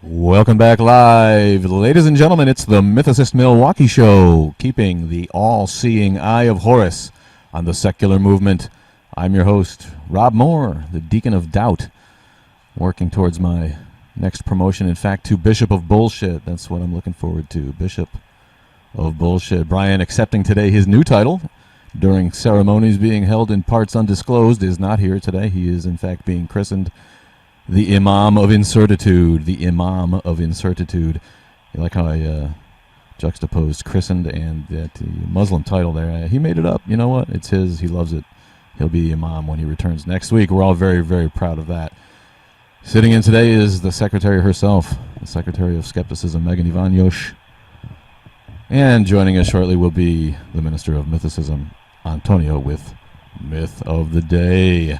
Welcome back live. Ladies and gentlemen, it's the Mythicist Milwaukee Show, keeping the all-seeing eye of Horus on the secular movement. I'm your host, Rob Moore, the Deacon of Doubt, working towards my next promotion, in fact, to Bishop of Bullshit. That's what I'm looking forward to, Bishop of Bullshit. Brian, accepting today his new title during ceremonies being held in parts undisclosed, is not here today. He is, in fact, being christened the Imam of Incertitude. The Imam of Incertitude. You like how I juxtaposed christened and that Muslim title there. He made it up. You know what? It's his. He loves it. He'll be the Imam when he returns next week. We're all very, very proud of that. Sitting in today is the secretary herself, the Secretary of Skepticism, Megan Ivanyosh. And joining us shortly will be the Minister of Mythicism, Antonio, with Myth of the Day.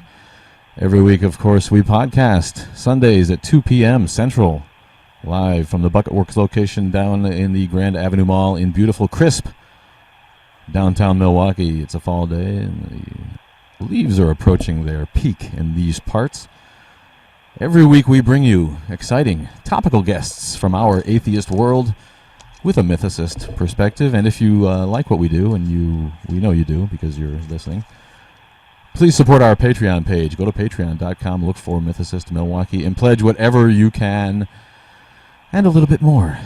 Every week, of course, we podcast Sundays at 2 p.m. Central, live from the Bucket Works location down in the Grand Avenue Mall in beautiful, crisp downtown Milwaukee. It's a fall day, and the leaves are approaching their peak in these parts. Every week, we bring you exciting, topical guests from our atheist world with a mythicist perspective. And if you like what we do, and we know you do because you're listening, please support our Patreon page. Go to patreon.com, look for Mythicist Milwaukee, and pledge whatever you can, and a little bit more.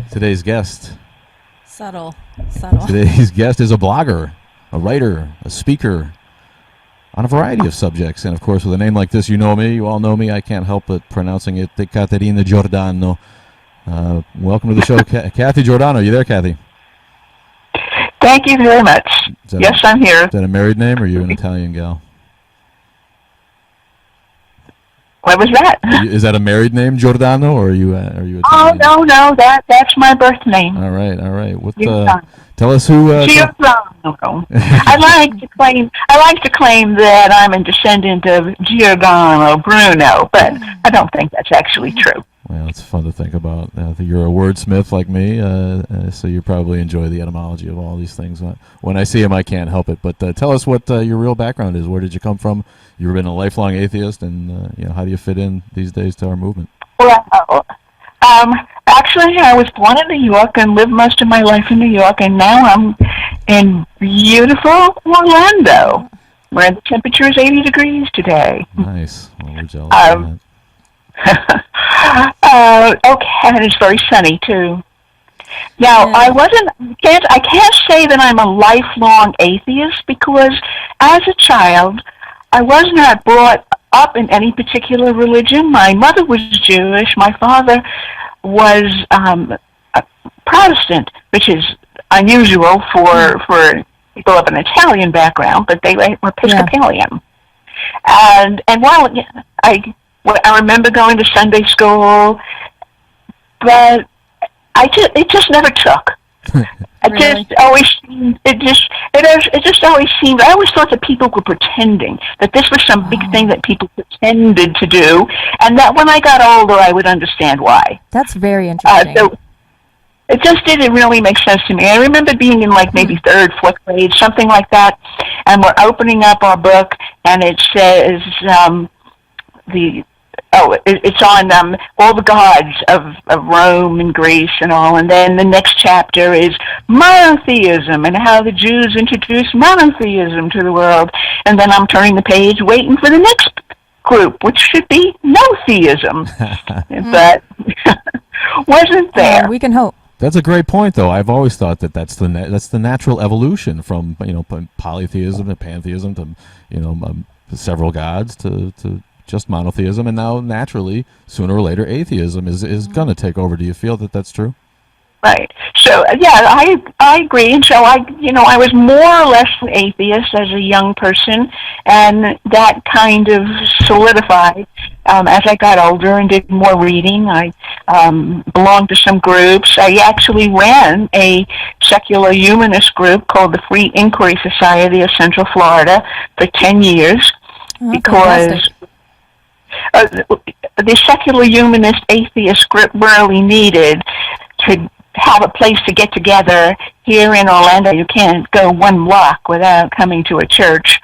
Today's guest. Subtle. Today's guest is a blogger, a writer, a speaker on a variety of subjects. And, of course, with a name like this, you know me, you all know me, I can't help but pronouncing it, Caterina Giordano. Welcome to the show, Kathy Giordano. You there, Kathy? Thank you very much. Yes, I'm here. Is that a married name, or are you an Italian gal? What was that? Is that a married name, Giordano, or are you Italian? Oh, no, that's my birth name. All right. What? Tell us who. Giordano. I like to claim that I'm a descendant of Giordano Bruno, but I don't think that's actually true. Well, it's fun to think about. You're a wordsmith like me, so you probably enjoy the etymology of all these things. When I see them, I can't help it. But tell us what your real background is. Where did you come from? You've been a lifelong atheist, and how do you fit in these days to our movement? Well, actually, I was born in New York and lived most of my life in New York, and now I'm in beautiful Orlando, where the temperature is 80 degrees today. Nice. Well, we're jealous of that. Okay, and it's very sunny too. Now, yeah. I can't say that I'm a lifelong atheist, because as a child, I was not brought up in any particular religion. My mother was Jewish. My father was a Protestant, which is unusual for people of an Italian background, but they were Episcopalian. Yeah. And while I remember going to Sunday school, but it just never took. It just always seemed. It just always seemed. I always thought that people were pretending, that this was some big thing that people pretended to do, and that when I got older, I would understand why. That's very interesting. So it just didn't really make sense to me. I remember being in maybe third, fourth grade, something like that, and we're opening up our book, and it says it's on all the gods of Rome and Greece and all, and then the next chapter is monotheism and how the Jews introduced monotheism to the world, and then I'm turning the page waiting for the next group, which should be no-theism, but wasn't there. We can hope. That's a great point, though. I've always thought that's the natural evolution from polytheism to pantheism to several gods to just monotheism, and now naturally, sooner or later, atheism is going to take over. Do you feel that that's true? Right. So yeah, I agree. And so I was more or less an atheist as a young person, and that kind of solidified as I got older and did more reading. I belonged to some groups. I actually ran a secular humanist group called the Free Inquiry Society of Central Florida for 10 years, because the secular humanist atheist group really needed to have a place to get together. Here in Orlando, you can't go one block without coming to a church.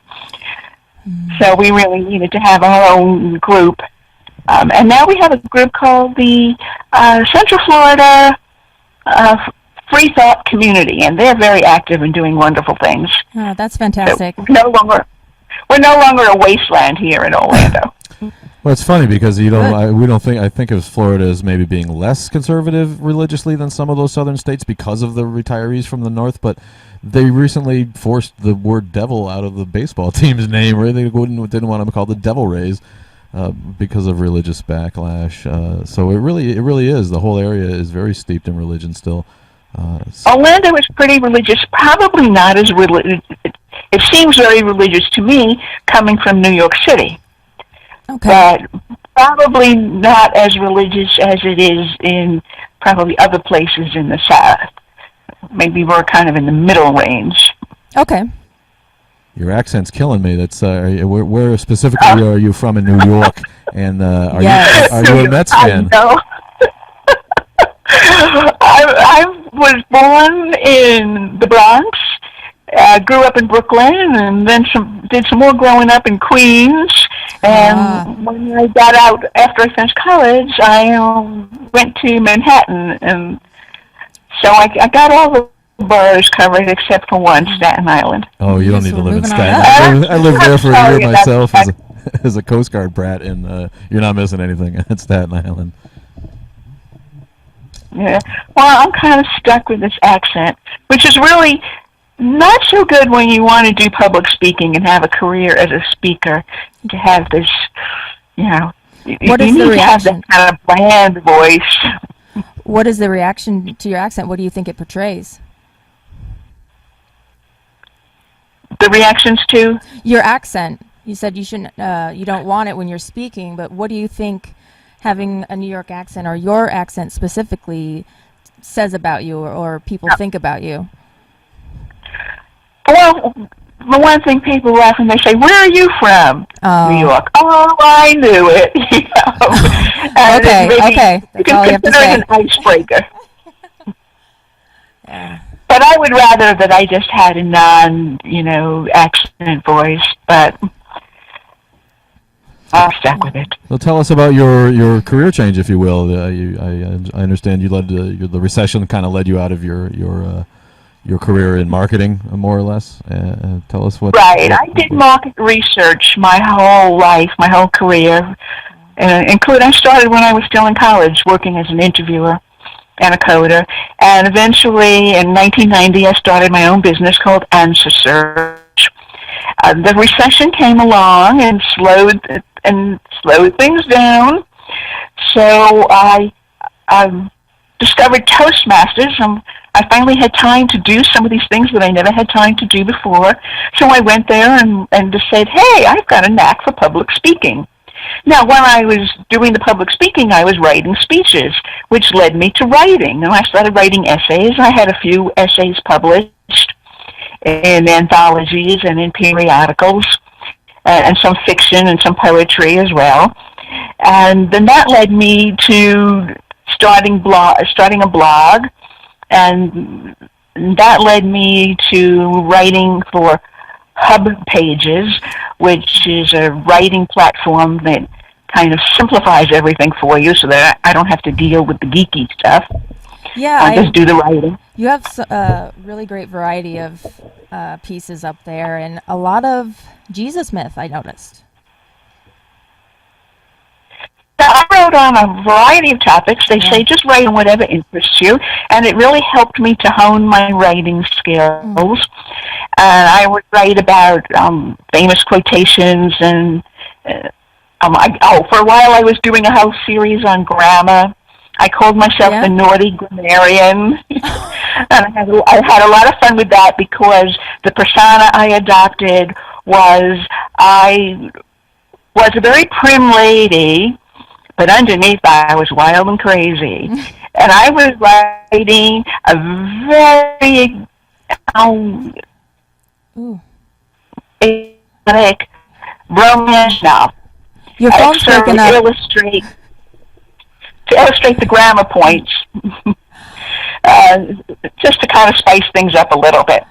So we really needed to have our own group. And now we have a group called the Central Florida Free Thought Community, and they're very active and doing wonderful things. Oh, that's fantastic. So we're no longer a wasteland here in Orlando. Well, it's funny because I think of Florida as maybe being less conservative religiously than some of those southern states because of the retirees from the north, but they recently forced the word devil out of the baseball team's name. Right? They didn't want them called the Devil Rays because of religious backlash. So it really is. The whole area is very steeped in religion still. Orlando is pretty religious, probably not as religious. It seems very religious to me coming from New York City. Okay. But probably not as religious as it is in probably other places in the South. Maybe we're kind of in the middle range. Okay. Your accent's killing me. That's where specifically are you from in New York? And are you a Mets fan? I know. I was born in the Bronx. Grew up in Brooklyn, and then did some more growing up in Queens. And when I got out after I finished college, I went to Manhattan, and so I got all the boroughs covered except for one, Staten Island. Oh, you don't need to live in Staten Island. I lived there for a year myself as a Coast Guard brat, and you're not missing anything at Staten Island. Yeah. Well, I'm kind of stuck with this accent, which is really not so good when you want to do public speaking and have a career as a speaker. To have this, What is the reaction? To have that kind of bland voice. What is the reaction to your accent? What do you think it portrays? The reactions to your accent. You said you shouldn't. You don't want it when you're speaking, but what do you think having a New York accent or your accent specifically says about you, or people think about you? Well, the one thing people laugh when they say, "Where are you from?" New York. Oh, I knew it. Okay. You can consider it an icebreaker. Yeah. But I would rather that I just had a accent voice, but I'm stuck with it. Well, tell us about your career change, if you will. I understand you led the recession kind of led you out of your career in marketing, more or less. Tell us what. Right. I did market research my whole life, my whole career, I started when I was still in college, working as an interviewer and a coder, and eventually in 1990 I started my own business called Answer Search. The recession came along and slowed things down, so I discovered Toastmasters. I finally had time to do some of these things that I never had time to do before, so I went there and just said, hey, I've got a knack for public speaking. Now, when I was doing the public speaking, I was writing speeches, which led me to writing, and I started writing essays. I had a few essays published in anthologies and in periodicals, and some fiction and some poetry as well. And then that led me to starting a blog, and that led me to writing for Hub Pages, which is a writing platform that kind of simplifies everything for you so that I don't have to deal with the geeky stuff. Yeah, I just do the writing. You have a really great variety of pieces up there, and a lot of Jesus myth, I noticed. I wrote on a variety of topics. They say just write on whatever interests you, and it really helped me to hone my writing skills. I would write about famous quotations, and for a while I was doing a whole series on grammar. I called myself the naughty grammarian, and I had a lot of fun with that because the persona I adopted was I was a very prim lady, but underneath I was wild and crazy. And I was writing a very erotic romance novel. Your phone's breaking up. To illustrate the grammar points, just to kind of spice things up a little bit.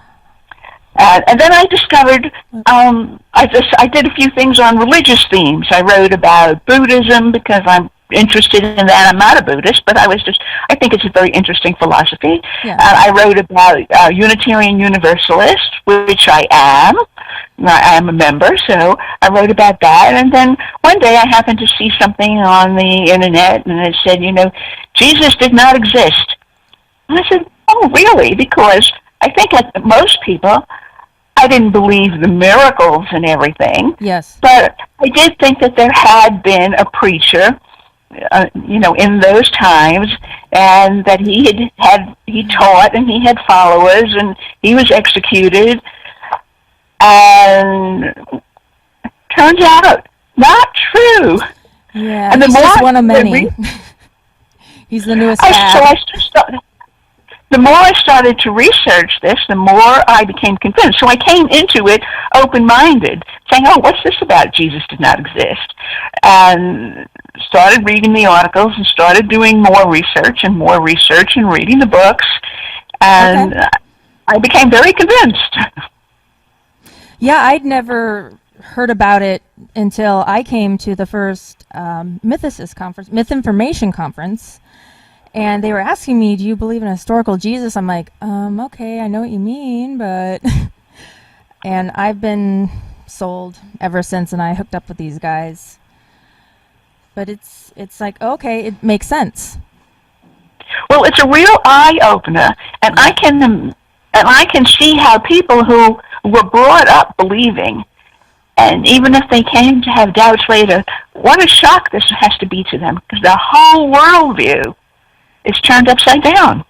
And then I discovered I did a few things on religious themes. I wrote about Buddhism because I'm interested in that. I'm not a Buddhist, but I think it's a very interesting philosophy. Yeah. I wrote about Unitarian Universalist, which I am. I am a member, so I wrote about that. And then one day I happened to see something on the internet, and it said, Jesus did not exist. And I said, oh, really? Because I think, like most people, I didn't believe the miracles and everything. Yes. But I did think that there had been a preacher, in those times, and that he taught, and he had followers, and he was executed. And turns out, not true. Yeah, and he's just one of many. He's the newest fad. The more I started to research this, the more I became convinced. So I came into it open-minded, saying, oh, what's this about Jesus did not exist? And started reading the articles and started doing more research and reading the books. And I became very convinced. Yeah, I'd never heard about it until I came to the first Mythicist conference, Myth Information Conference. And they were asking me, do you believe in a historical Jesus? I'm like, okay, I know what you mean, but... And I've been sold ever since, and I hooked up with these guys. But it's like, okay, it makes sense. Well, it's a real eye-opener, and I can see how people who were brought up believing, and even if they came to have doubts later, what a shock this has to be to them, because their whole worldview is turned upside down.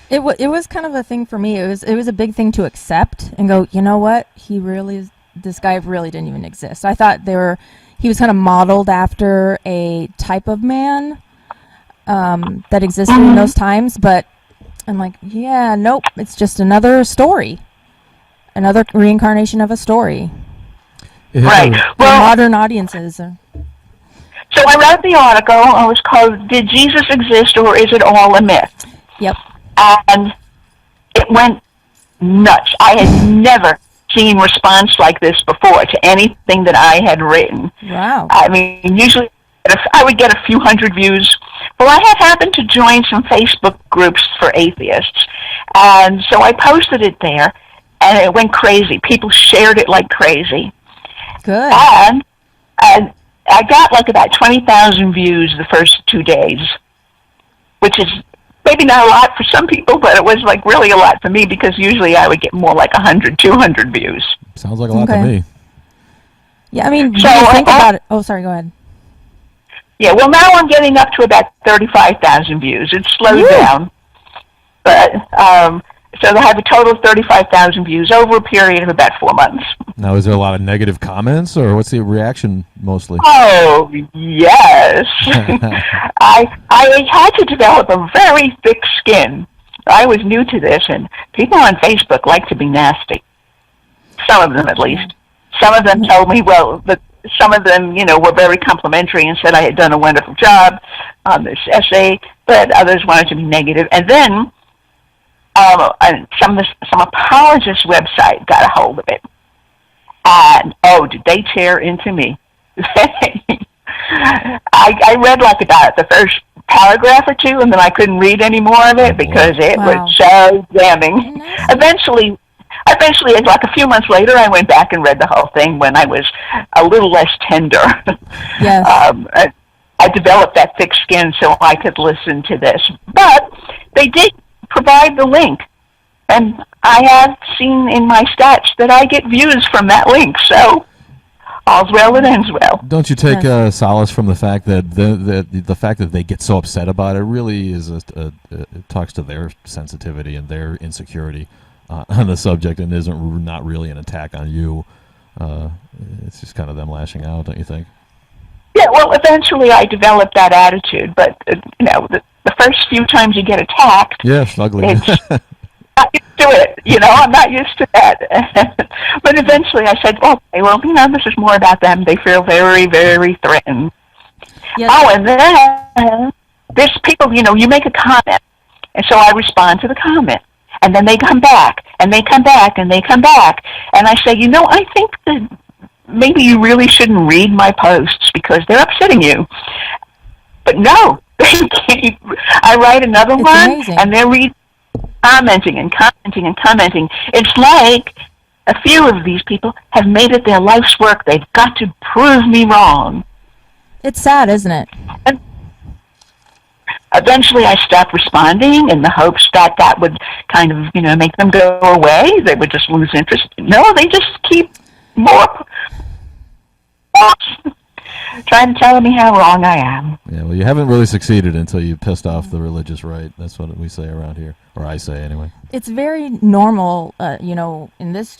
It was kind of a thing for me. It was a big thing to accept and go, you know what? This guy really didn't even exist. I thought he was kind of modeled after a type of man that existed in those times, but I'm like, yeah, nope, it's just another story. Another reincarnation of a story. Right. Well, modern audiences. So I wrote the article. It was called, Did Jesus Exist or Is It All a Myth? Yep. And it went nuts. I had never seen response like this before to anything that I had written. Wow. I mean, usually I would get a few hundred views. Well, I had happened to join some Facebook groups for atheists, and so I posted it there, and it went crazy. People shared it like crazy. Good. And I got like about 20,000 views the first 2 days, which is maybe not a lot for some people, but it was like really a lot for me, because usually I would get more like 100, 200 views. Sounds like a lot to me. Yeah, I mean, so think about it. Oh, sorry, go ahead. Yeah, well, now I'm getting up to about 35,000 views. It's slowed down. But, so they have a total of 35,000 views over a period of about 4 months. Now, is there a lot of negative comments, or what's the reaction mostly? Oh, yes. I had to develop a very thick skin. I was new to this, and people on Facebook like to be nasty. Some of them, at least. Some of them told me, some of them, were very complimentary and said I had done a wonderful job on this essay, but others wanted to be negative. And then some apologist website got a hold of it. And, did they tear into me? I read like about the first paragraph or two, and then I couldn't read any more of it because it was so damning. Eventually, like a few months later, I went back and read the whole thing when I was a little less tender. Yes. I developed that thick skin so I could listen to this. But they did provide the link. And I have seen in my stats that I get views from that link. So all's well that ends well. Don't you take solace from the fact that the fact that they get so upset about it really is it talks to their sensitivity and their insecurity on the subject, and not really an attack on you. It's just kind of them lashing out, don't you think? Yeah, well, eventually I developed that attitude, but the first few times you get attacked, yes, ugly. It's not used to it. I'm not used to that. But eventually I said, okay, well, this is more about them. They feel very, very threatened. Yes. Oh, and then there's people, you make a comment, and so I respond to the comment. And then they come back, and they come back, and they come back. And I say, I think that maybe you really shouldn't read my posts because they're upsetting you. But no, I write another It's one, amazing. and they're commenting and commenting and commenting. It's like a few of these people have made it their life's work. They've got to prove me wrong. It's sad, isn't it? And eventually I stopped responding in the hopes that that would kind of, make them go away. They would just lose interest. No, they just keep more trying to tell me how wrong I am. Yeah, well, you haven't really succeeded until you pissed off the religious right. That's what we say around here, or I say anyway. It's very normal, in this,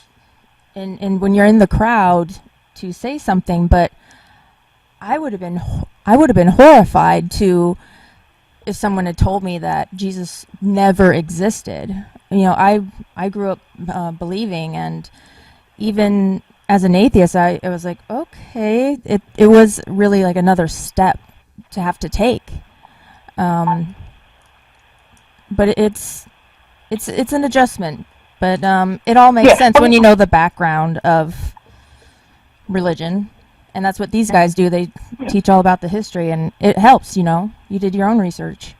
in when you're in the crowd to say something, but I would have been horrified if someone had told me that Jesus never existed. I grew up believing, and even as an atheist, I was like, okay, it was really like another step to have to take. But it's an adjustment. But it all makes sense when you know the background of religion. And that's what these guys do. They teach all about the history, and it helps, You did your own research.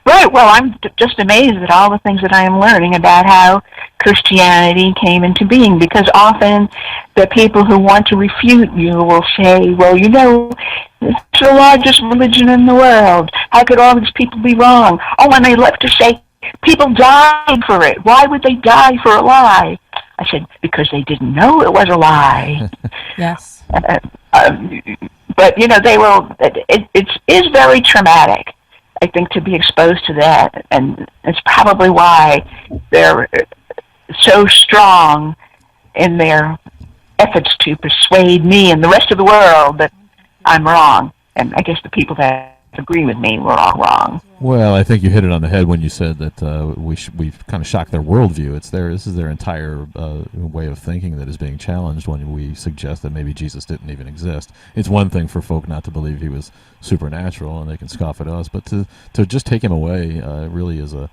Right. Well, I'm just amazed at all the things that I am learning about how Christianity came into being, because often the people who want to refute you will say, well, it's the largest religion in the world. How could all these people be wrong? Oh, and they love to say people died for it. Why would they die for a lie? I said, because they didn't know it was a lie. Yes. But, they will, it is very traumatic, I think, to be exposed to that. And it's probably why they're so strong in their efforts to persuade me and the rest of the world that I'm wrong. And I guess the people that agree with me were all wrong. Well, I think you hit it on the head when you said that we've kind of shocked their worldview. This is their entire way of thinking that is being challenged when we suggest that maybe Jesus didn't even exist. It's one thing for folk not to believe he was supernatural, and they can scoff at us, but to just take him away really is a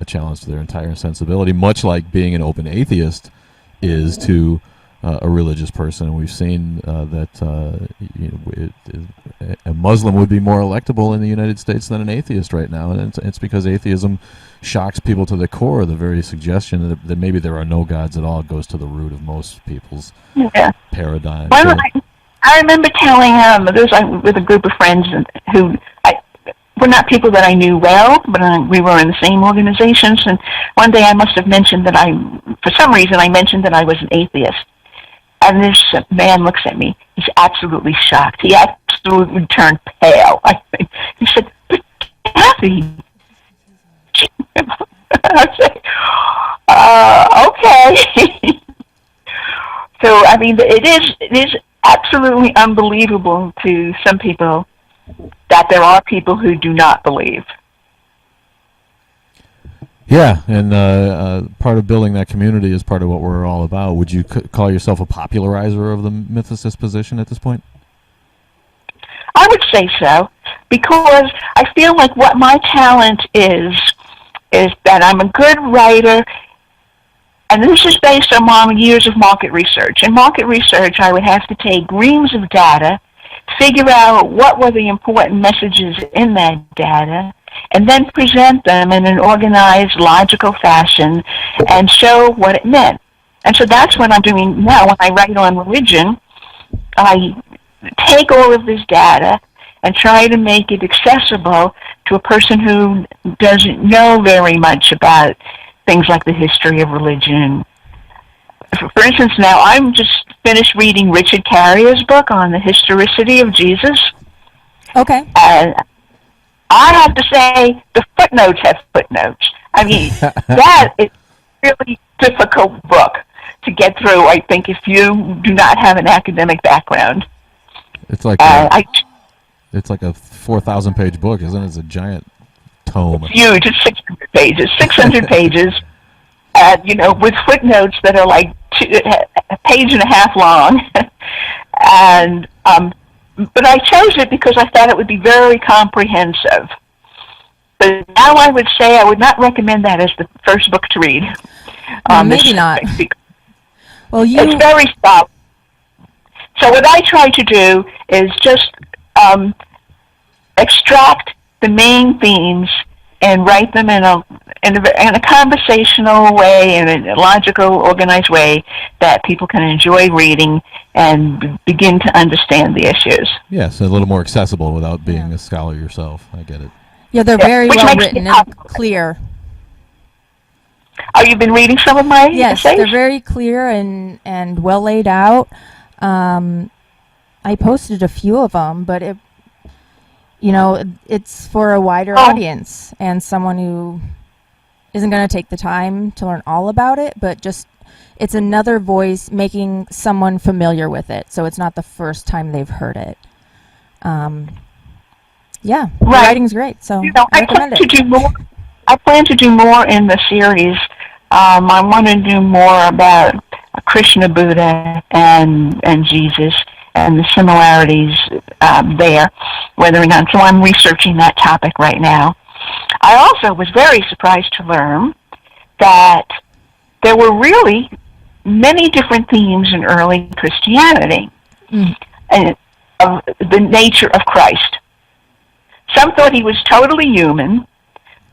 challenge to their entire sensibility, much like being an open atheist is to a religious person. We've seen that a Muslim would be more electable in the United States than an atheist right now, and it's because atheism shocks people to the core. The very suggestion that maybe there are no gods at all goes to the root of most people's paradigm. Well, I remember telling there was with a group of friends who were not people that I knew well, but we were in the same organizations. And one day I must have mentioned that for some reason, I mentioned that I was an atheist. And this man looks at me. He's absolutely shocked. He absolutely turned pale. He said, "But Kathy." I said, okay. So, I mean, it is absolutely unbelievable to some people that there are people who do not believe. Yeah, and part of building that community is part of what we're all about. Would you call yourself a popularizer of the mythicist position at this point? I would say so, because I feel like what my talent is that I'm a good writer, and this is based on long years of market research. In market research, I would have to take reams of data, figure out what were the important messages in that data, and then present them in an organized, logical fashion and show what it meant. And so that's what I'm doing now. When I write on religion, I take all of this data and try to make it accessible to a person who doesn't know very much about things like the history of religion. For instance, now I'm just finished reading Richard Carrier's book on the historicity of Jesus. Okay. And I have to say, the footnotes have footnotes. I mean, that is a really difficult book to get through, I think, if you do not have an academic background. It's like it's like a 4,000-page book, isn't it? It's a giant tome. It's huge. It's 600 pages. 600 pages, with footnotes that are like a page and a half long. But I chose it because I thought it would be very comprehensive. But now I would say I would not recommend that as the first book to read. Maybe not. Well, It's very soft. So what I try to do is just extract the main themes and write them in a conversational way, in a logical, organized way that people can enjoy reading and begin to understand the issues. Yes, a little more accessible without being a scholar yourself. I get it. Yeah, they're very well written and clear. Oh, you've been reading some of my essays? They're very clear and well laid out. I posted a few of them, but it's for a wider audience and someone who isn't going to take the time to learn all about it, but just it's another voice making someone familiar with it, so it's not the first time they've heard it. The writing's great, so I recommend it. I plan to do more in the series. I want to do more about Krishna, Buddha, and Jesus, and the similarities there, whether or not. So I'm researching that topic right now. I also was very surprised to learn that there were really many different themes in early Christianity and of the nature of Christ. Some thought he was totally human,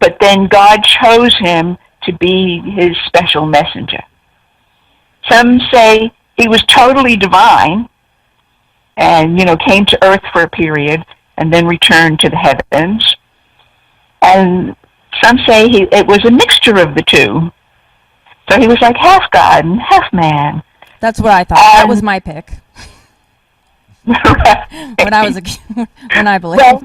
but then God chose him to be his special messenger. Some say he was totally divine and, came to earth for a period and then returned to the heavens. And some say it was a mixture of the two. So he was like half God and half man. That's what I thought. That was my pick. When I was a kid, when I believed. Well,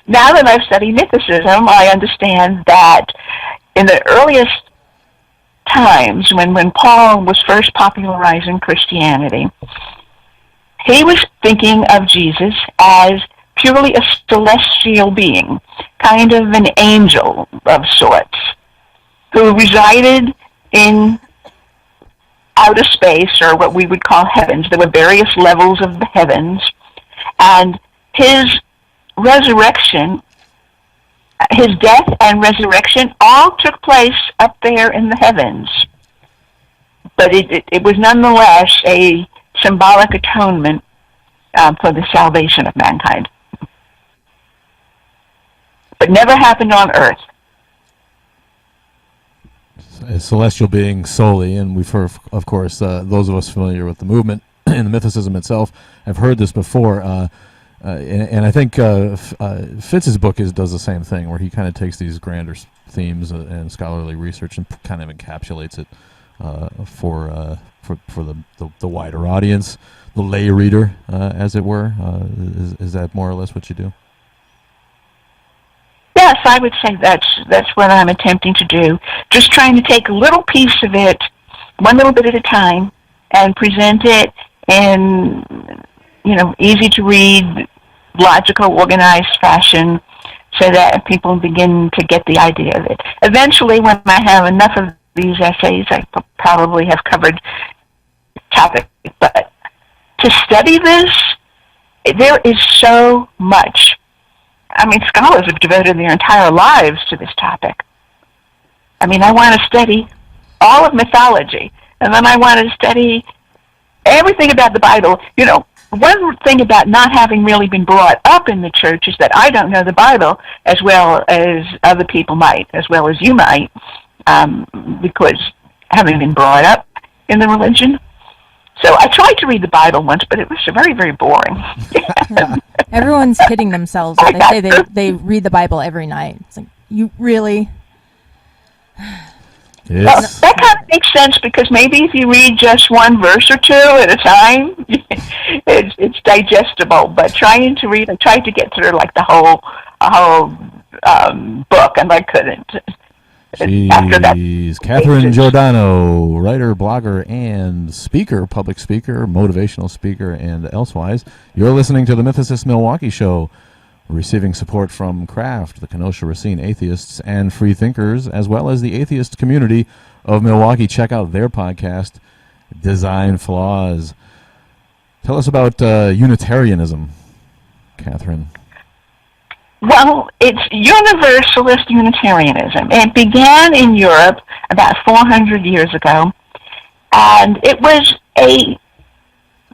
now that I've studied mythicism, I understand that in the earliest times, when Paul was first popularizing Christianity, he was thinking of Jesus as purely a celestial being, kind of an angel of sorts, who resided in outer space, or what we would call heavens. There were various levels of the heavens, and his resurrection, his death and resurrection all took place up there in the heavens. But it was nonetheless a symbolic atonement for the salvation of mankind. But never happened on earth. A celestial being solely, and we've heard, of course, those of us familiar with the movement and the mythicism itself have heard this before. And I think Fitz's book does the same thing, where he kind of takes these grander themes and scholarly research and kind of encapsulates it for the wider audience, the lay reader, as it were. Is that more or less what you do? Yes, I would say that's what I'm attempting to do. Just trying to take a little piece of it, one little bit at a time, and present it in easy to read, logical, organized fashion, so that people begin to get the idea of it. Eventually, when I have enough of these essays, I probably have covered the topic. But to study this, there is so much. I mean, scholars have devoted their entire lives to this topic. I mean, I want to study all of mythology, and then I want to study everything about the Bible. One thing about not having really been brought up in the church is that I don't know the Bible as well as other people might, as well as you might, because having been brought up in the religion. So I tried to read the Bible once, but it was very, very boring. Everyone's kidding themselves when they say they read the Bible every night. It's like, you really? Well, that kind of makes sense, because maybe if you read just one verse or two at a time, it's digestible. But I tried to get through like a whole book, and I couldn't. She's Catherine Giordano, writer, blogger, and speaker, public speaker, motivational speaker, and elsewise. You're listening to the Mythicist Milwaukee Show, receiving support from Craft, the Kenosha Racine Atheists, and Free Thinkers, as well as the atheist community of Milwaukee. Check out their podcast, Design Flaws. Tell us about Unitarianism, Catherine. Well, it's Universalist Unitarianism. It began in Europe about 400 years ago, and it was a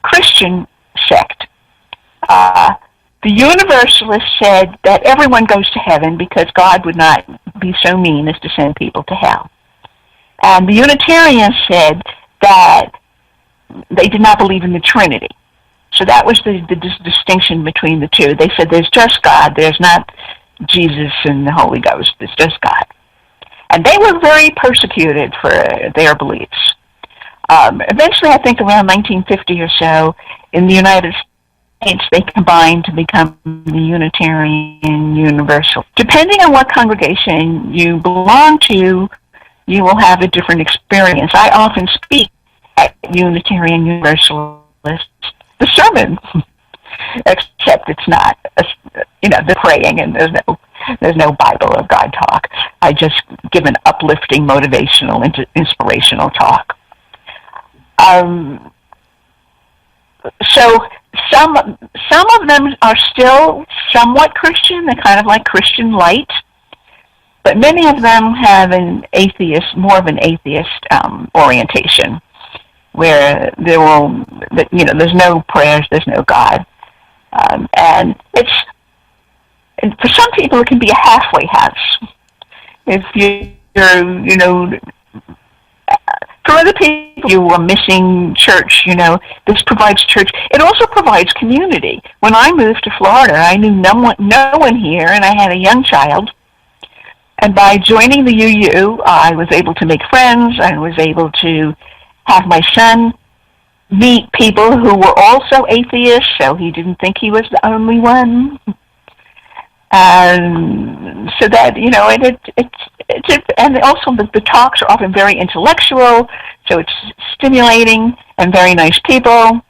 Christian sect. The Universalists said that everyone goes to heaven because God would not be so mean as to send people to hell. And the Unitarians said that they did not believe in the Trinity. So that was the distinction between the two. They said there's just God, there's not Jesus and the Holy Ghost, it's just God. And they were very persecuted for their beliefs. Eventually, I think around 1950 or so, in the United States, they combined to become the Unitarian Universal. Depending on what congregation you belong to, you will have a different experience. I often speak at Unitarian Universalist the sermon, except it's not, the praying and there's no Bible or God talk. I just give an uplifting, motivational, inspirational talk. So some of them are still somewhat Christian. They're kind of like Christian light, but many of them have more of an atheist orientation, where there's no prayers, there's no God, and for some people it can be a halfway house. If you're for other people, you are missing church, this provides church. It also provides community. When I moved to Florida, I knew no one here, and I had a young child. And by joining the UU, I was able to make friends. I was able to have my son meet people who were also atheists, so he didn't think he was the only one. And so that, and also the talks are often very intellectual, so it's stimulating and very nice people.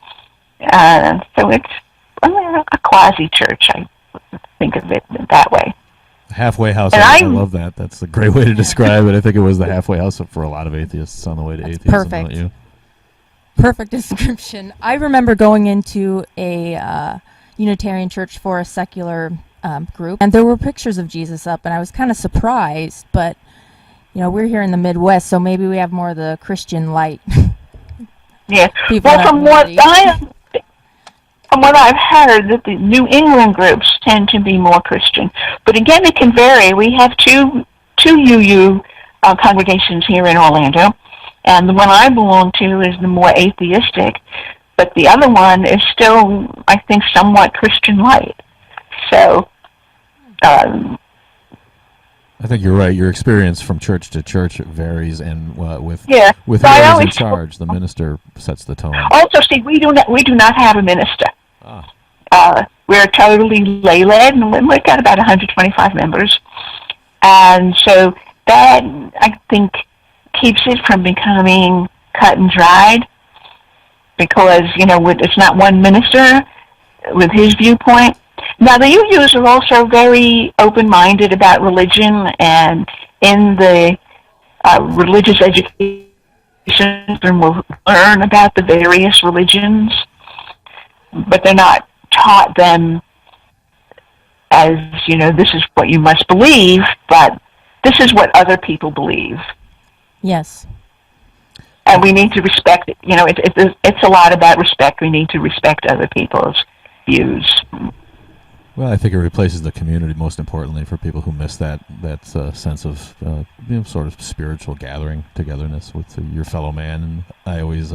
So it's a quasi-church, I think of it that way. Halfway house, I love that. That's a great way to describe it. I think it was the halfway house for a lot of atheists on the way to atheism. Perfect. Don't you? Perfect description. I remember going into a Unitarian church for a secular group, and there were pictures of Jesus up, and I was kind of surprised, but we're here in the Midwest, so maybe we have more of the Christian light. Yeah. Well, from what I've heard, that the New England groups tend to be more Christian, but again, it can vary. We have two UU congregations here in Orlando, and the one I belong to is the more atheistic, but the other one is still, I think, somewhat Christian light. So, I think you're right. Your experience from church to church varies, and with whoever's in charge, the minister sets the tone. Also, see, we do not have a minister. We're totally lay-led, and we've got about 125 members, and so that, I think, keeps it from becoming cut and dried, because it's not one minister with his viewpoint. Now, the UUs are also very open-minded about religion, and in the religious education, we'll learn about the various religions, but they're not taught them as, this is what you must believe, but this is what other people believe. Yes. And we need to respect it. It's a lot about respect. We need to respect other people's views. Well, I think it replaces the community, most importantly, for people who miss that sense of sort of spiritual gathering, togetherness with your fellow man. And I always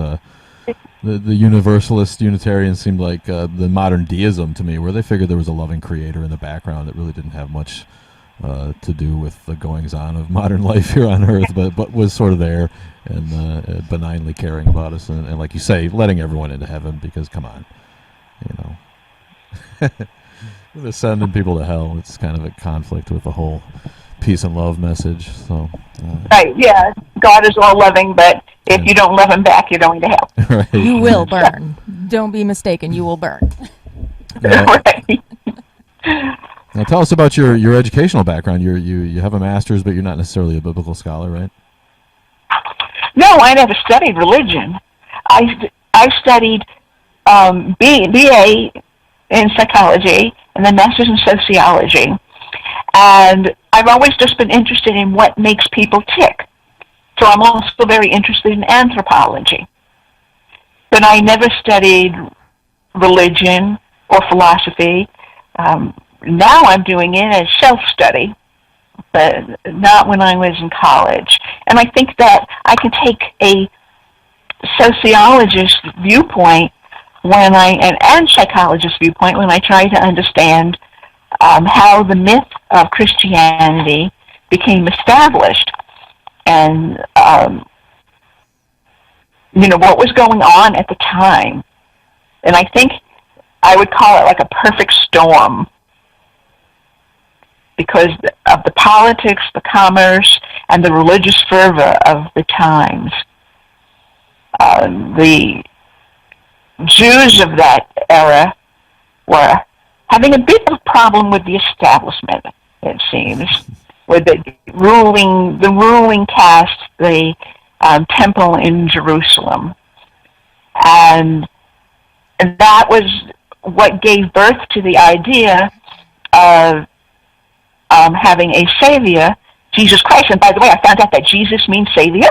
the Universalist Unitarians seemed like the modern deism to me, where they figured there was a loving creator in the background that really didn't have much to do with the goings-on of modern life here on Earth, but was sort of there and benignly caring about us, and like you say, letting everyone into heaven, because come on, they're sending people to hell. It's kind of a conflict with the whole peace and love message. So, right, yeah, God is all loving, but if you don't love him back, you're going to hell. Right. You will burn. Don't be mistaken, you will burn. Right. Now tell us about your educational background. You have a master's, but you're not necessarily a biblical scholar, right? No, I never studied religion. I studied BA in psychology and then master's in sociology. And I've always just been interested in what makes people tick. So I'm also very interested in anthropology. But I never studied religion or philosophy. Now I'm doing it as self-study, but not when I was in college. And I think that I can take a sociologist's viewpoint and psychologist's viewpoint when I try to understand how the myth of Christianity became established, and what was going on at the time. And I think I would call it like a perfect storm because of the politics, the commerce, and the religious fervor of the times. The Jews of that era were having a bit of a problem with the establishment, it seems, with the ruling caste, the temple in Jerusalem. And that was what gave birth to the idea of having a savior, Jesus Christ. And by the way, I found out that Jesus means savior.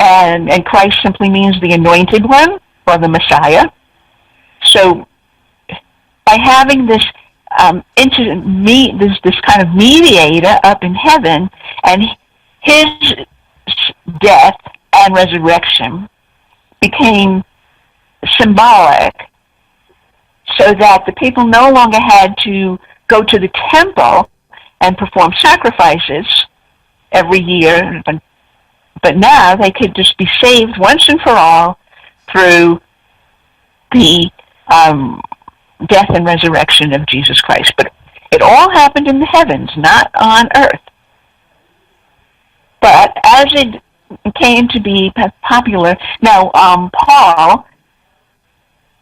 And Christ simply means the anointed one, or the Messiah. So by having this this kind of mediator up in heaven, and his death and resurrection became symbolic, so that the people no longer had to go to the temple and perform sacrifices every year, but now they could just be saved once and for all through the death and resurrection of Jesus Christ. But it all happened in the heavens, not on earth. But as it came to be popular, now Paul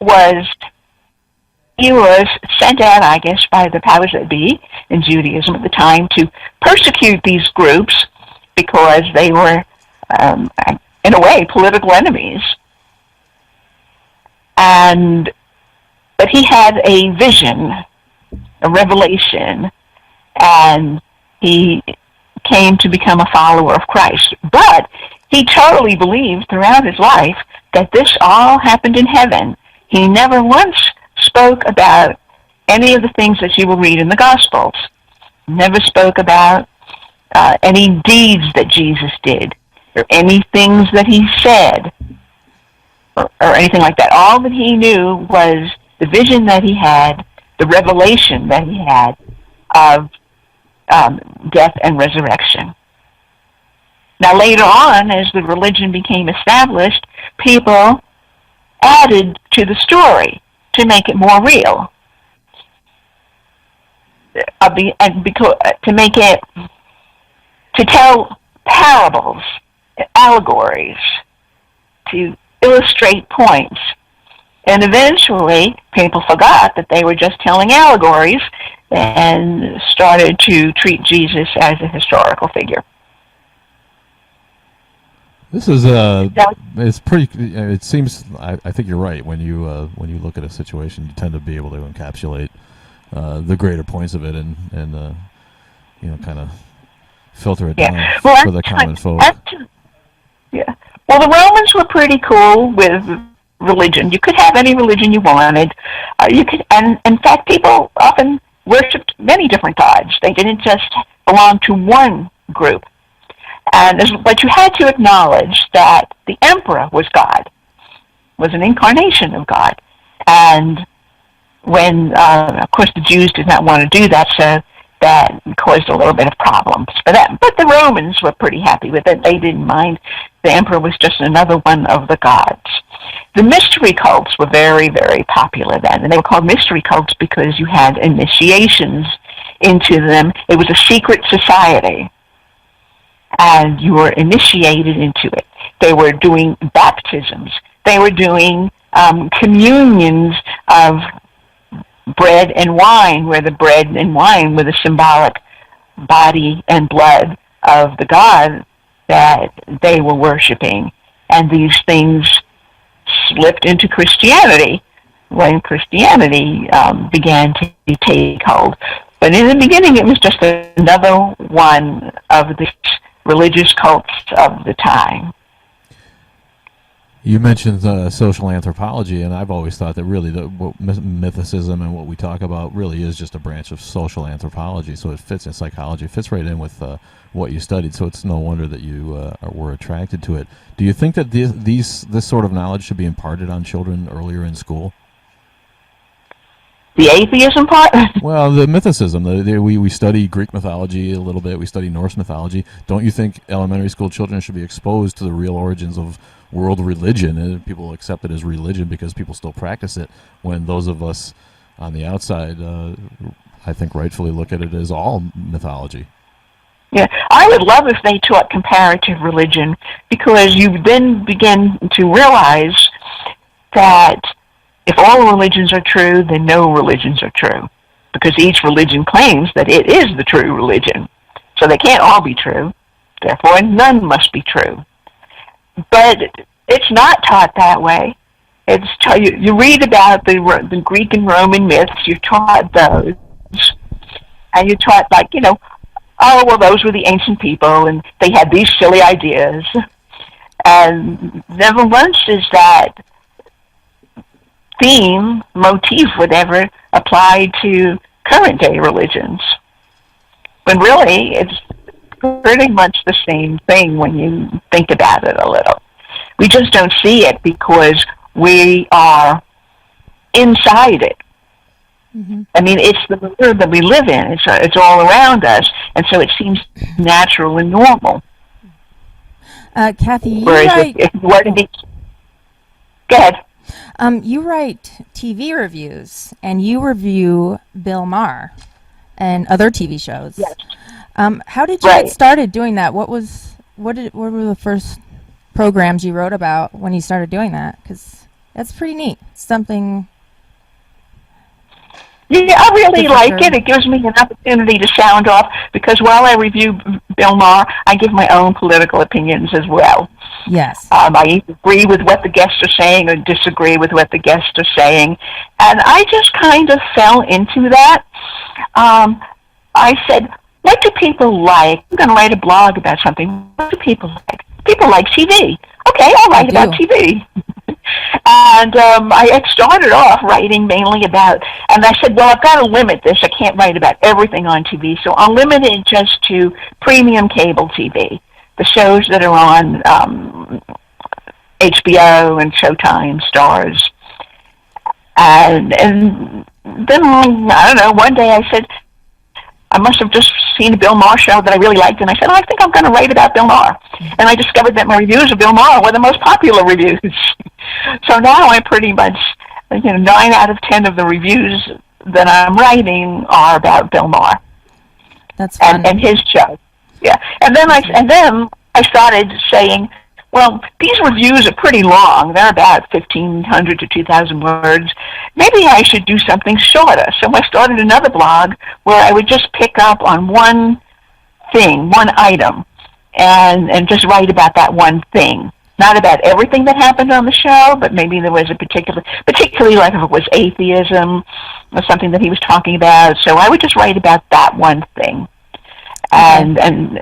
was sent out, I guess, by the powers that be in Judaism at the time to persecute these groups because they were, in a way, political enemies. But he had a vision, a revelation, and he came to become a follower of Christ. But he totally believed throughout his life that this all happened in heaven. He never once spoke about any of the things that you will read in the Gospels. Never spoke about any deeds that Jesus did, or any things that he said, or anything like that. All that he knew was the vision that he had, the revelation that he had of death and resurrection. Now later on, as the religion became established, people added to the story to make it more real. To tell parables, allegories, to illustrate points. And eventually, people forgot that they were just telling allegories and started to treat Jesus as a historical figure. This is it's pretty. It seems. I think you're right. When you look at a situation, you tend to be able to encapsulate the greater points of it, and kind of filter it down for the common folk. Yeah. Well, the Romans were pretty cool with religion. You could have any religion you wanted. And in fact, people often worshipped many different gods. They didn't just belong to one group. But you had to acknowledge that the emperor was God, was an incarnation of God. And when, of course, the Jews did not want to do that, so that caused a little bit of problems for them. But the Romans were pretty happy with it. They didn't mind. The emperor was just another one of the gods. The mystery cults were very, very popular then, and they were called mystery cults because you had initiations into them. It was a secret society, and you were initiated into it. They were doing baptisms. They were doing communions of bread and wine, where the bread and wine were the symbolic body and blood of the God that they were worshiping. And these things slipped into Christianity when Christianity began to take hold. But in the beginning, it was just another one of the religious cults of the time. You mentioned social anthropology, and I've always thought that really mythicism and what we talk about really is just a branch of social anthropology. So it fits in psychology, it fits right in with what you studied. So it's no wonder that you were attracted to it. Do you think that this sort of knowledge should be imparted on children earlier in school? The atheism part? Well, the mythicism. We study Greek mythology a little bit. We study Norse mythology. Don't you think elementary school children should be exposed to the real origins of world religion? And people accept it as religion because people still practice it, when those of us on the outside, I think rightfully look at it as all mythology. Yeah, I would love if they taught comparative religion, because you then begin to realize that if all religions are true, then no religions are true, because each religion claims that it is the true religion. So they can't all be true. Therefore, none must be true. But it's not taught that way. You read about the Greek and Roman myths, you're taught those, and you're taught, like, oh, well, those were the ancient people, and they had these silly ideas. And never once is that theme, motif, whatever, applied to current day religions. When really, it's pretty much the same thing when you think about it a little. We just don't see it because we are inside it. Mm-hmm. I mean, it's the world that we live in. It's all around us, and so it seems natural and normal. Kathy, you whereas write... if you were to be... Go ahead. You write TV reviews, and you review Bill Maher and other TV shows. Yes. How did you get started doing that? What were the first programs you wrote about when you started doing that? Because that's pretty neat. Something. Yeah, I really like it. It gives me an opportunity to sound off, because while I review Bill Maher, I give my own political opinions as well. Yes. I agree with what the guests are saying or disagree with what the guests are saying. And I just kind of fell into that. I said, what do people like? I'm going to write a blog about something. What do people like? People like TV. Okay, I'll write about TV. And I started off writing mainly about, and I said, well, I've got to limit this. I can't write about everything on TV, so I'll limit it just to premium cable TV, the shows that are on HBO and Showtime, Stars. And then, I don't know, one day I said, I must have just seen a Bill Maher show that I really liked, and I said, I think I'm going to write about Bill Maher. And I discovered that my reviews of Bill Maher were the most popular reviews. So now I pretty much, 9 out of 10 of the reviews that I'm writing are about Bill Maher. That's fun. And his show. Yeah. And then I started saying, well, these reviews are pretty long. They're about 1,500 to 2,000 words. Maybe I should do something shorter. So I started another blog where I would just pick up on one thing, one item, and just write about that one thing. Not about everything that happened on the show, but maybe there was particularly like if it was atheism or something that he was talking about. So I would just write about that one thing. And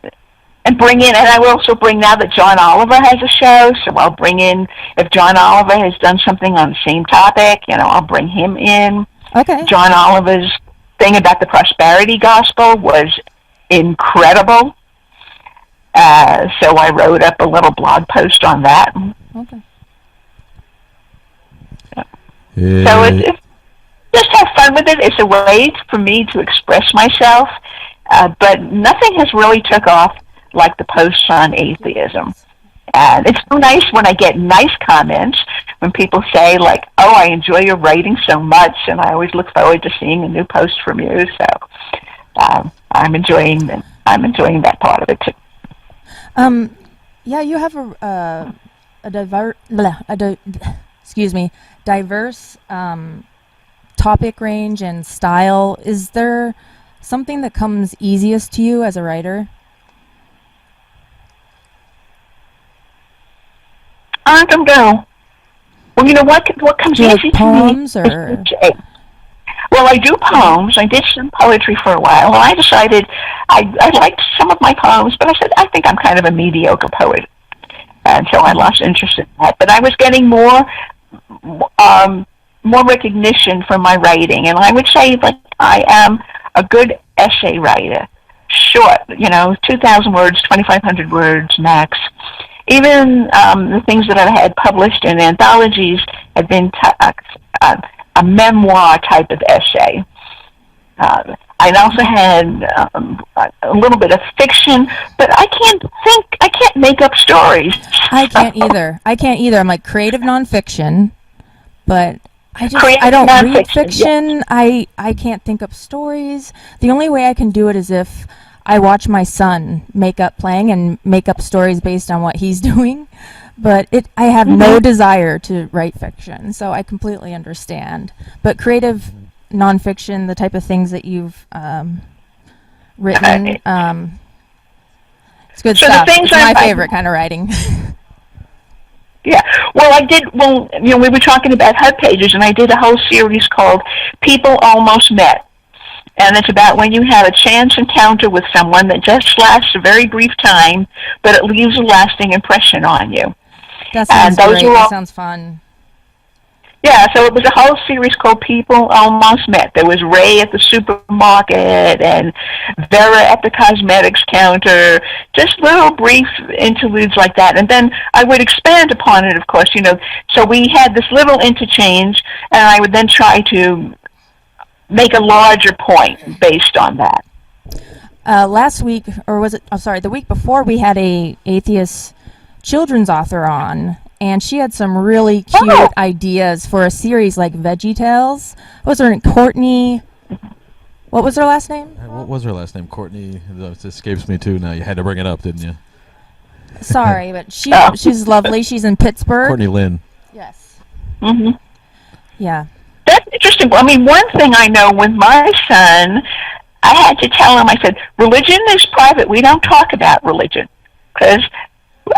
bring in, and I will also bring, now that John Oliver has a show, so I'll bring in, if John Oliver has done something on the same topic, I'll bring him in. Okay. John Oliver's thing about the prosperity gospel was incredible. So I wrote up a little blog post on that. Okay. So it's just have fun with it. It's a way for me to express myself, but nothing has really took off like the posts on atheism. And it's so nice when I get nice comments, when people say, like, oh, I enjoy your writing so much, and I always look forward to seeing a new post from you. So I'm enjoying that part of it too. Yeah, you have diverse topic range and style. Is there something that comes easiest to you as a writer? I don't know. Well, what comes easy poems to me? Or? Well, I do poems. I did some poetry for a while, and I decided I liked some of my poems, but I said, I think I'm kind of a mediocre poet until I lost interest in that. But I was getting more recognition for my writing, and I would say that I am a good essay writer. Short, 2,000 words, 2,500 words max. Even the things that I had published in anthologies had been a memoir type of essay. I also had a little bit of fiction, but I can't make up stories. I can't either. I'm like creative nonfiction, but I don't read fiction. Yes. I can't think up stories. The only way I can do it is if I watch my son make up playing and make up stories based on what he's doing. But I have no desire to write fiction, so I completely understand. But creative nonfiction, the type of things that you've written, it's good stuff. It's my favorite kind of writing. Yeah, well, I did. Well, we were talking about hub pages, and I did a whole series called "People Almost Met," and it's about when you have a chance encounter with someone that just lasts a very brief time, but it leaves a lasting impression on you. That sounds great. That sounds fun. Yeah, so it was a whole series called People Almost Met. There was Ray at the supermarket and Vera at the cosmetics counter, just little brief interludes like that. And then I would expand upon it, of course, So we had this little interchange, and I would then try to make a larger point based on that. Last week, or was it, the week before, we had a atheist children's author on, and she had some really cute ideas for a series like Veggie Tales. What was her name? Courtney. What was her last name? What was her last name? Courtney. It escapes me too now. You had to bring it up, didn't you? Sorry, but she's lovely. She's in Pittsburgh. Courtney Lynn. Yes. Mm-hmm. Yeah. That's interesting. I mean, one thing I know with my son, I had to tell him, I said, religion is private. We don't talk about religion. Because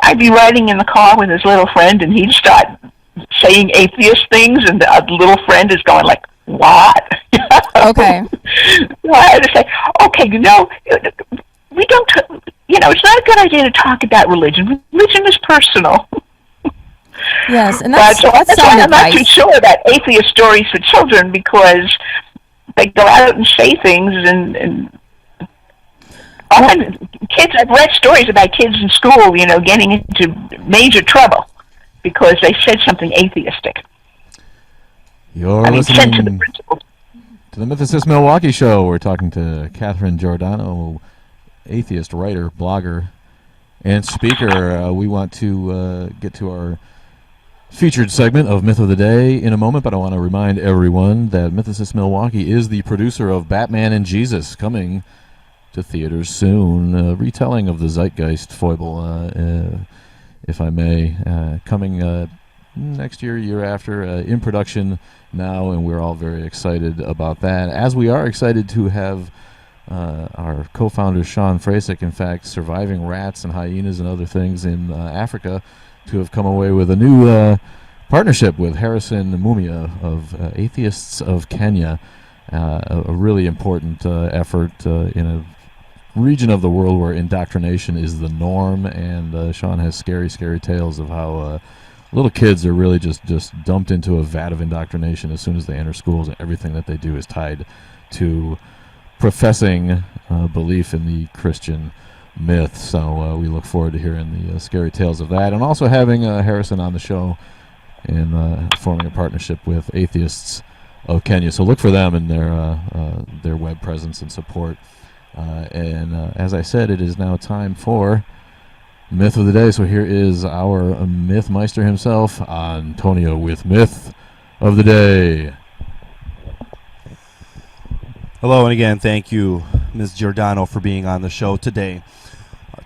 I'd be riding in the car with his little friend, and he'd start saying atheist things, and the little friend is going like, what? Okay. So I had to say, okay, we don't, it's not a good idea to talk about religion. Religion is personal. Yes, and that's why I'm not too sure about atheist stories for children, because they go out and say things, and kids, I've read stories about kids in school, getting into major trouble because they said something atheistic. You're listening to the Mythicist Milwaukee Show. We're talking to Catherine Giordano, atheist writer, blogger, and speaker. We want to get to our featured segment of Myth of the Day in a moment, but I want to remind everyone that Mythicist Milwaukee is the producer of Batman and Jesus, coming to theaters soon. Retelling of the Zeitgeist foible, if I may, coming next year after, in production now, and we're all very excited about that, as we are excited to have our co-founder Sean Frasick, in fact, surviving rats and hyenas and other things in Africa, to have come away with a new partnership with Harrison Mumia of Atheists of Kenya, a really important effort in a region of the world where indoctrination is the norm, and Sean has scary tales of how little kids are really just dumped into a vat of indoctrination as soon as they enter schools, and everything that they do is tied to professing belief in the Christian myth. So we look forward to hearing the scary tales of that, and also having Harrison on the show and forming a partnership with Atheists of Kenya. So look for them and their web presence and support. And as I said, it is now time for Myth of the Day. So here is our Mythmeister himself, Antonio, with Myth of the Day. Hello, and again, thank you, Ms. Giordano, for being on the show today.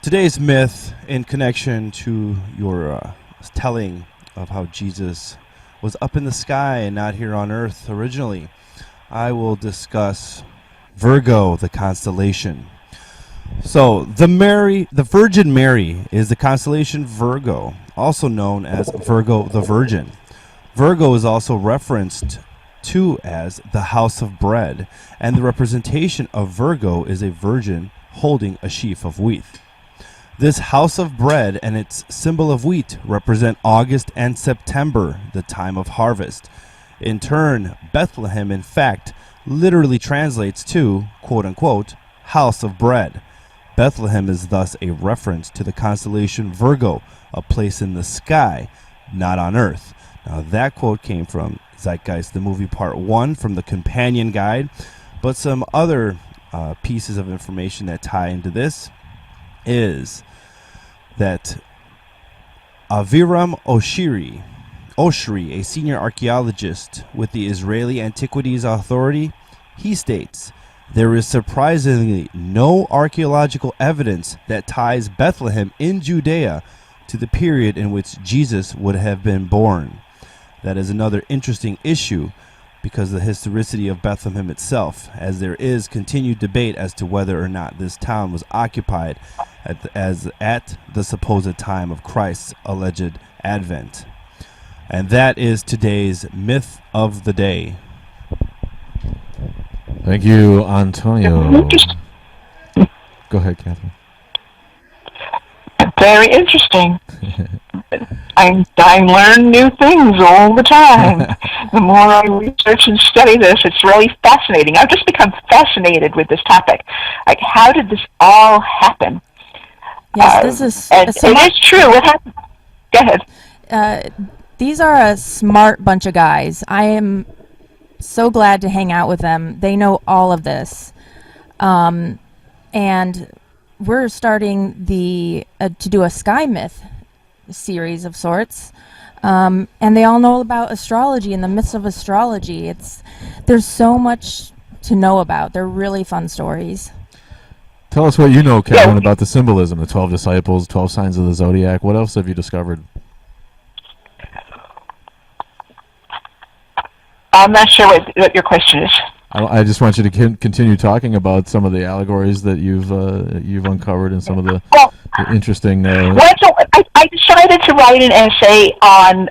Today's myth, in connection to your telling of how Jesus was up in the sky and not here on earth originally, I will discuss Virgo, the constellation. So, the Virgin Mary is the constellation Virgo, also known as Virgo the Virgin. Virgo is also referenced to as the house of bread, and the representation of Virgo is a virgin holding a sheaf of wheat. This house of bread and its symbol of wheat represent August and September, the time of harvest. In turn, Bethlehem, in fact, literally translates to, quote-unquote, house of bread. Bethlehem is thus a reference to the constellation Virgo, a place in the sky, not on earth. Now, that quote came from Zeitgeist, the movie Part 1 from the companion guide, but some other pieces of information that tie into this is that Aviram Oshri, a senior archaeologist with the Israeli Antiquities Authority, he states, there is surprisingly no archaeological evidence that ties Bethlehem in Judea to the period in which Jesus would have been born. That is another interesting issue because of the historicity of Bethlehem itself, as there is continued debate as to whether or not this town was occupied at the supposed time of Christ's alleged advent. And that is today's myth of the day. Thank you, Antonio. Go ahead, Catherine. Very interesting. I learn new things all the time. The more I research and study this, it's really fascinating. I've just become fascinated with this topic. Like, how did this all happen? Yes, this is... And it is true. What happened? Go ahead. These are a smart bunch of guys. I am so glad to hang out with them. They know all of this. And we're starting to do a sky myth series of sorts. And they all know about astrology and the myths of astrology. There's so much to know about. They're really fun stories. Tell us what you know, Kevin, about the symbolism, the 12 disciples, 12 signs of the zodiac. What else have you discovered? I'm not sure what your question is. I just want you to continue talking about some of the allegories that you've uncovered and some of the interesting... I decided to write an essay on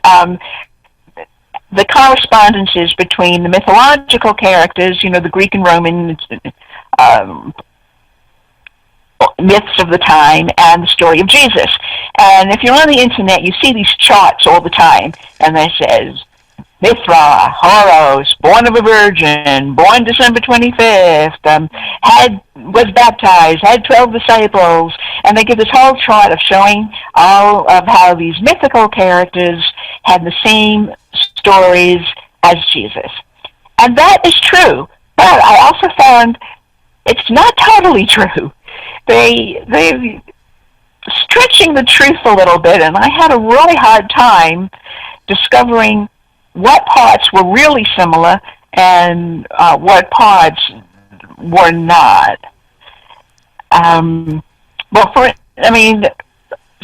the correspondences between the mythological characters, the Greek and Roman myths of the time, and the story of Jesus. And if you're on the internet, you see these charts all the time, and it says... Mithra, Horus, born of a virgin, born December 25th, was baptized, had 12 disciples, and they give this whole chart of showing all of how these mythical characters had the same stories as Jesus. And that is true, but I also found it's not totally true. They're stretching the truth a little bit, and I had a really hard time discovering what parts were really similar and what parts were not.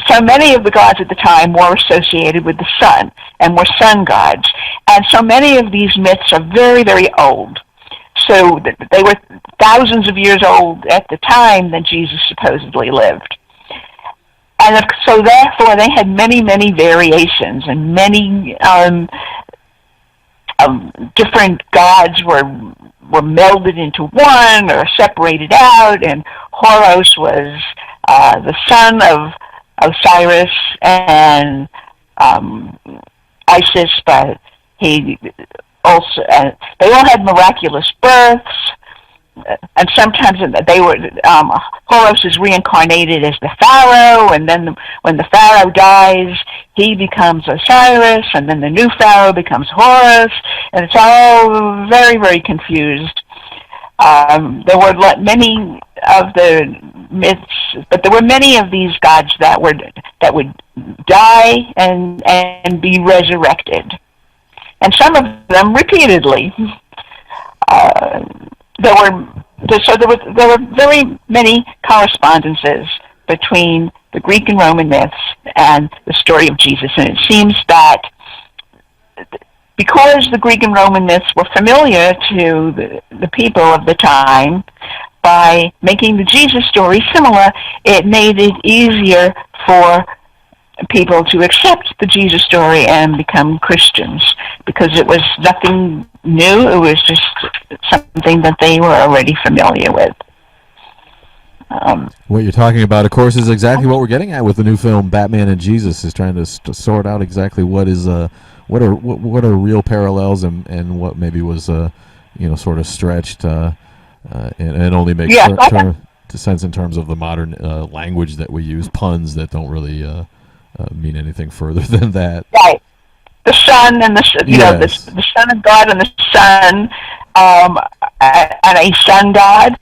So many of the gods at the time were associated with the sun and were sun gods. And so many of these myths are very, very old. So they were thousands of years old at the time that Jesus supposedly lived. And so therefore they had many, many variations, and many different gods were melded into one or separated out, and Horus was the son of Osiris and Isis, but he also they all had miraculous births, and sometimes they were Horus is reincarnated as the pharaoh, and then when the pharaoh dies, he becomes Osiris, and then the new pharaoh becomes Horus, and it's all very, very confused. There were many of the myths, but there were many of these gods that would die and be resurrected, and some of them repeatedly. There were very many correspondences between the Greek and Roman myths and the story of Jesus, and it seems that because the Greek and Roman myths were familiar to the people of the time, by making the Jesus story similar, it made it easier for people to accept the Jesus story and become Christians, because it was nothing new. It was just something that they were already familiar with. What you're talking about, of course, is exactly what we're getting at with the new film Batman and Jesus. Is trying to sort out exactly what are real parallels and what maybe was sort of stretched and only makes sense in terms of the modern language that we use, puns that don't really mean anything further than that. Right. The sun and the son of God and the son, and a sun god.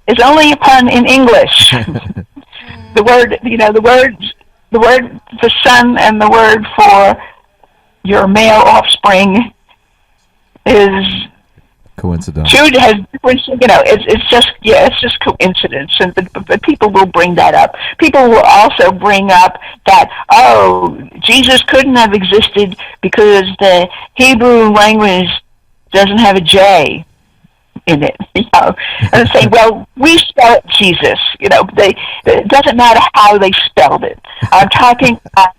Is only a pun in English. the word for son and the word for your male offspring is coincidental. Jude has different. It's just coincidence, but people will bring that up. People will also bring up that Jesus couldn't have existed because the Hebrew language doesn't have a J in it, and say, well, we spell Jesus. It doesn't matter how they spelled it. I'm talking about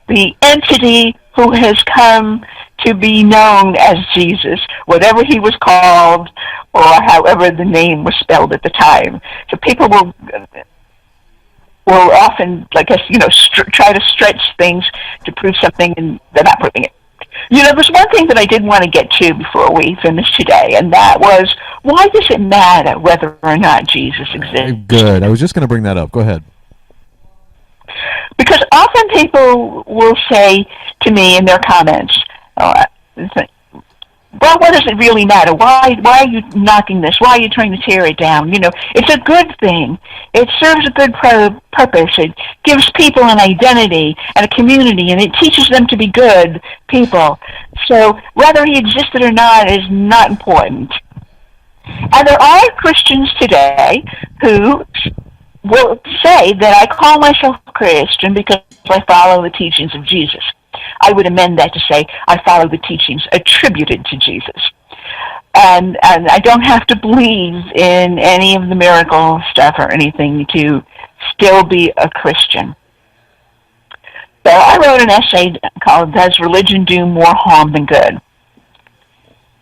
the entity who has come to be known as Jesus, whatever he was called, or however the name was spelled at the time. So people will often, try to stretch things to prove something, and they're not proving it. There's one thing that I did want to get to before we finish today, and that was, why does it matter whether or not Jesus exists? Good. I was just going to bring that up. Go ahead. Because often people will say to me in their comments, well, what does it really matter? Why are you knocking this? Why are you trying to tear it down? It's a good thing. It serves a good purpose. It gives people an identity and a community, and it teaches them to be good people. So whether he existed or not is not important. And there are Christians today who will say that I call myself a Christian because I follow the teachings of Jesus. I would amend that to say I follow the teachings attributed to Jesus. And I don't have to believe in any of the miracle stuff or anything to still be a Christian. So I wrote an essay called Does Religion Do More Harm Than Good?,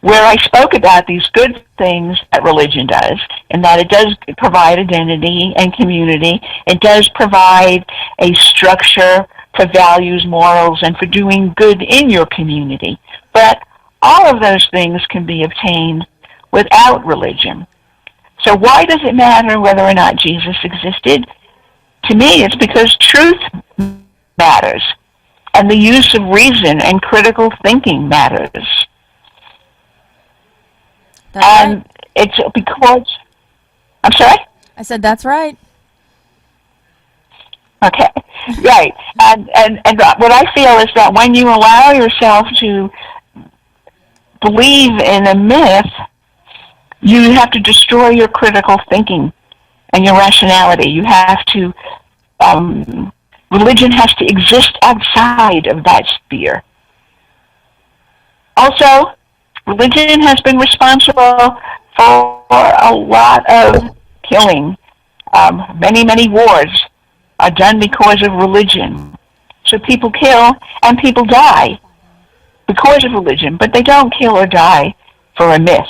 where I spoke about these good things that religion does, and that it does provide identity and community. It does provide a structure for values, morals, and for doing good in your community. But all of those things can be obtained without religion. So why does it matter whether or not Jesus existed? To me, it's because truth matters, and the use of reason and critical thinking matters. That's right. It's because... I'm sorry? I said that's right. Okay, right. And what I feel is that when you allow yourself to believe in a myth, you have to destroy your critical thinking and your rationality. You have to... religion has to exist outside of that sphere. Also, religion has been responsible for a lot of killing. Many wars are done because of religion. So people kill and people die because of religion, but they don't kill or die for a myth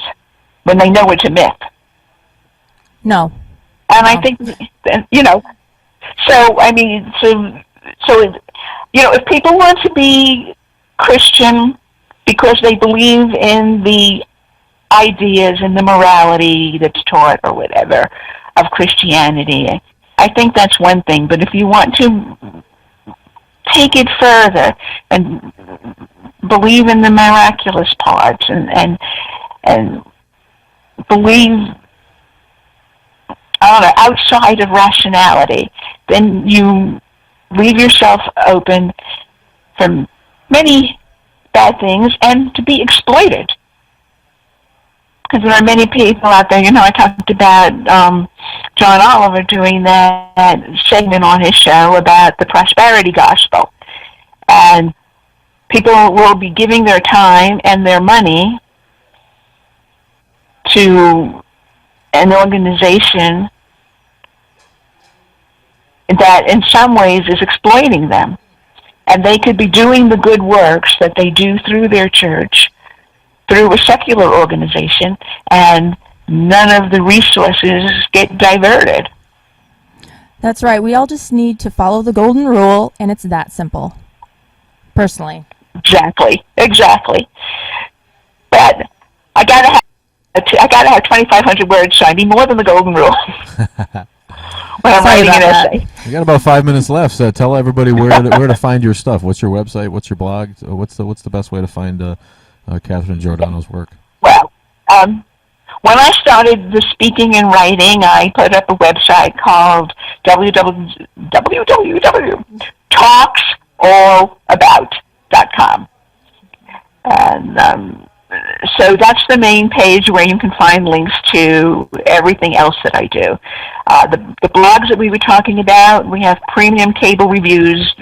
when they know it's a myth. No. And I think, if people want to be Christian because they believe in the ideas and the morality that's taught or whatever of Christianity, I think that's one thing. But if you want to take it further and believe in the miraculous parts and believe, outside of rationality, then you leave yourself open for many bad things and to be exploited. Because there are many people out there, I talked about John Oliver doing that segment on his show about the prosperity gospel. And people will be giving their time and their money to an organization that in some ways is exploiting them. And they could be doing the good works that they do through their church, through a secular organization, and none of the resources get diverted. That's right. We all just need to follow the golden rule, and it's that simple. Personally. Exactly. But I gotta have 2,500 words, so I need more than the golden rule when I'm writing an essay. You got about 5 minutes left, so tell everybody where to find your stuff. What's your website? What's your blog? What's the best way to find Catherine Giordano's work? Well, when I started the speaking and writing, I put up a website called www.talksallabout.com. And so that's the main page where you can find links to everything else that I do. The blogs that we were talking about, we have premium cable reviews,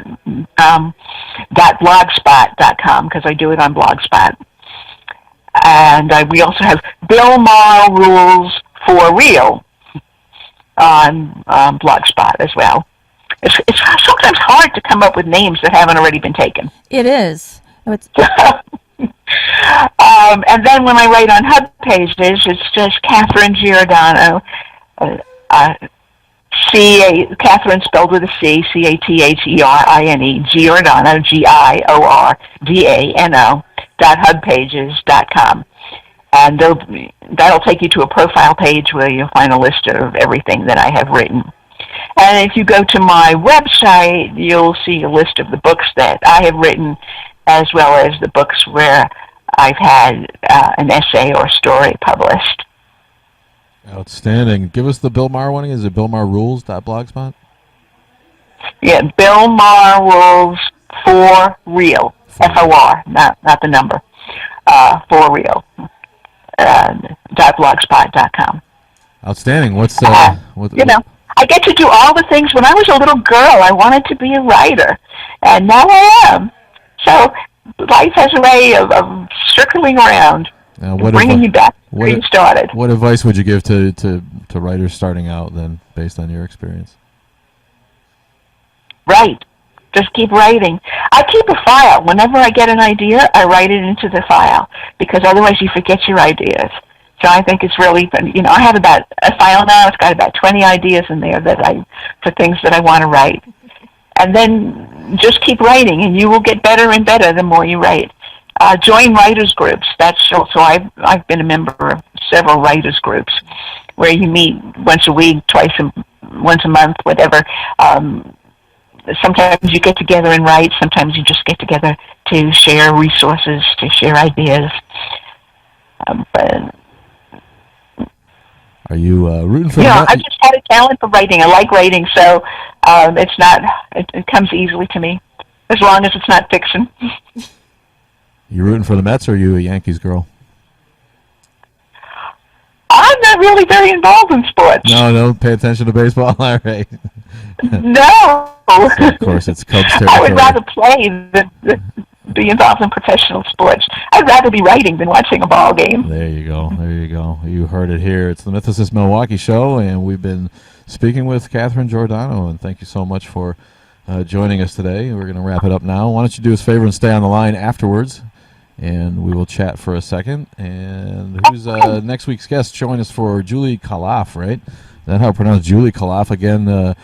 .blogspot.com, because I do it on Blogspot. And we also have Bill Maher Rules for Real on Blogspot as well. It's sometimes hard to come up with names that haven't already been taken. It is. And then when I write on hub pages, it's just Catherine Giordano, Catherine spelled with a C, Catherine, Giordano, Giordano, .hubpages.com. And that'll take you to a profile page where you'll find a list of everything that I have written. And if you go to my website, you'll see a list of the books that I have written, as well as the books where I've had an essay or story published. Outstanding. Give us the Bill Maher one. Is it billmaherrules.blogspot? Yeah, Bill Maher Rules for Real. F-O-R, not the number. For Real. .blogspot.com. Outstanding. What's I get to do all the things. When I was a little girl, I wanted to be a writer, and now I am. So life has a way of circling around, bringing you back where you started. What advice would you give to writers starting out, then, based on your experience? Write. Just keep writing. I keep a file. Whenever I get an idea, I write it into the file, because otherwise you forget your ideas. So I think it's really, I have about a file now. It's got about 20 ideas in there for things that I want to write. And then just keep writing, and you will get better and better the more you write. Join writers groups. That's also, I've been a member of several writers groups where you meet once a week, once a month, whatever. Sometimes you get together and write. Sometimes you just get together to share resources, to share ideas. But are you rooting for? I just had a talent for writing. I like writing, so it comes easily to me, as long as it's not fiction. You rooting for the Mets, or are you a Yankees girl? I'm not really very involved in sports. No, pay attention to baseball. All right. No. So of course, it's Cubs territory. I would rather play than be involved in professional sports. I'd rather be writing than watching a ball game. There you go. You heard it here. It's the Mythicist Milwaukee Show, and we've been speaking with Catherine Giordano, and thank you so much for joining us today. We're going to wrap it up now. Why don't you do us a favor and stay on the line afterwards, and we will chat for a second. And who's next week's guest? Join us for Julie Khalaf, right? Is that how I pronounce Julie Khalaf? Again,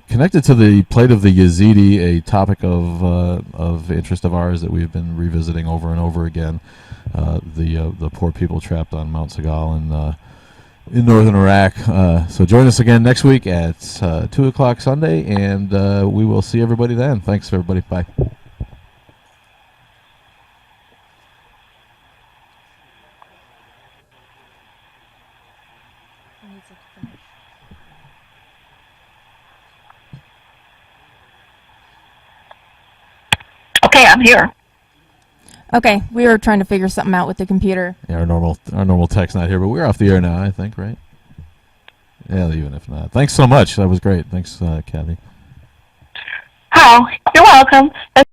connected to the plight of the Yazidi, a topic of interest of ours that we've been revisiting over and over again. The poor people trapped on Mount Segal in northern Iraq. So join us again next week at 2 o'clock Sunday, and we will see everybody then. Thanks, everybody. Bye. Okay, I'm here. Okay, we were trying to figure something out with the computer. Yeah, our normal tech's not here, but we're off the air now, I think, right? Yeah, even if not. Thanks so much. That was great. Thanks, Kathy. Oh, you're welcome.